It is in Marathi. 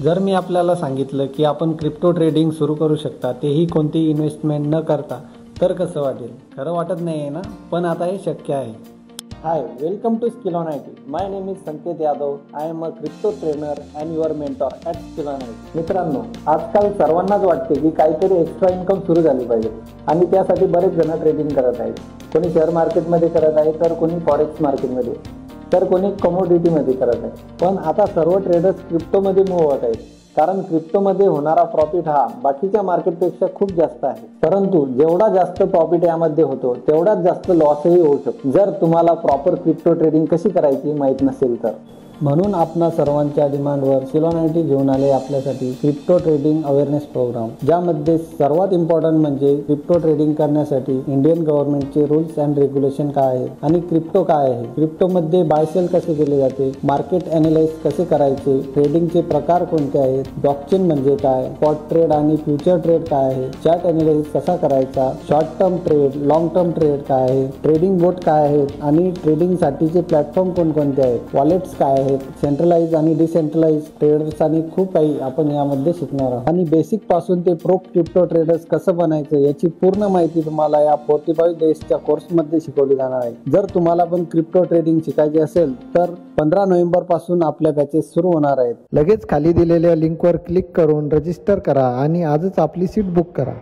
जर मी आपल्याला सांगितलं की आपण क्रिप्टो ट्रेडिंग सुरू करू शकता, तेही कोणतीही इन्व्हेस्टमेंट न करता, तर कसं वाटेल? खरं वाटत नाही आहे ना? पण आता हे शक्य आहे. Hi, welcome to skill on IT. My name is Sanket Yadav. I am a crypto trainer and your mentor at skill on IT. मित्रांनो, आजकाल सर्वांनाच वाटते की काहीतरी एक्स्ट्रा इन्कम सुरू झाली पाहिजे आणि त्यासाठी बरेच जण ट्रेडिंग करत आहेत. कोणी शेअर मार्केटमध्ये करत आहे, तर कोणी फॉरेक्स मार्केटमध्ये, तर कोणी कमोडिटीमध्ये करत आहे. पण आता सर्व ट्रेडर्स क्रिप्टोमध्ये मूव्ह होत आहेत, कारण क्रिप्टोमध्ये होणारा प्रॉफिट हा बाकीच्या मार्केटपेक्षा खूप जास्त आहे. परंतु जेवढा जास्त प्रॉफिट यामध्ये होतो, तेवढाच जास्त लॉसही होऊ शकतो जर तुम्हाला प्रॉपर क्रिप्टो ट्रेडिंग कशी करायची माहीत नसेल तर. म्हणून आपणा सर्वांच्या डिमांडवर स्किल ऑन IT घेऊन आले आपल्यासाठी क्रिप्टो ट्रेडिंग अवेअरनेस प्रोग्राम, ज्यामध्ये सर्वात इम्पॉर्टंट म्हणजे क्रिप्टो ट्रेडिंग करण्यासाठी इंडियन गव्हर्नमेंटचे रूल्स अँड रेग्युलेशन काय आहेत आणि क्रिप्टो काय आहे, क्रिप्टोमध्ये बाय सेल कसे केले जाते, मार्केट ॲनालाइज कसे करायचे, ट्रेडिंगचे प्रकार कोणते आहेत, ब्लॉकचेन म्हणजे काय, स्पॉट ट्रेड आणि फ्युचर ट्रेड काय आहे, चार्ट ॲनालिसिस कसा करायचा, short term trade, long term trade काय आहे, ट्रेडिंग बोट काय आहेत आणि ट्रेडिंगसाठीचे प्लॅटफॉर्म कोणकोणते आहेत, वॉलेट्स काय आहेत, सेंट्रलाइज आणि डिसेंट्रलाइज ट्रेडर्स आणि खूप काही आपण यामध्ये शिकणार आहोत. आणि बेसिक पासून ते प्रो क्रिप्टो ट्रेडर्स कसं बनायचं याची पूर्ण माहिती तुम्हाला या 45 डेजच्या कोर्समध्ये शिकवली जाणार आहे. जर तुम्हाला पण क्रिप्टो ट्रेडिंग शिकायचे असेल तर 15 नोव्हेंबर पासून आपल्या बॅचेस सुरू होणार आहेत. लगेच खाली दिलेल्या लिंकवर क्लिक करून रजिस्टर करा आणि आजच आपली सीट बुक करा.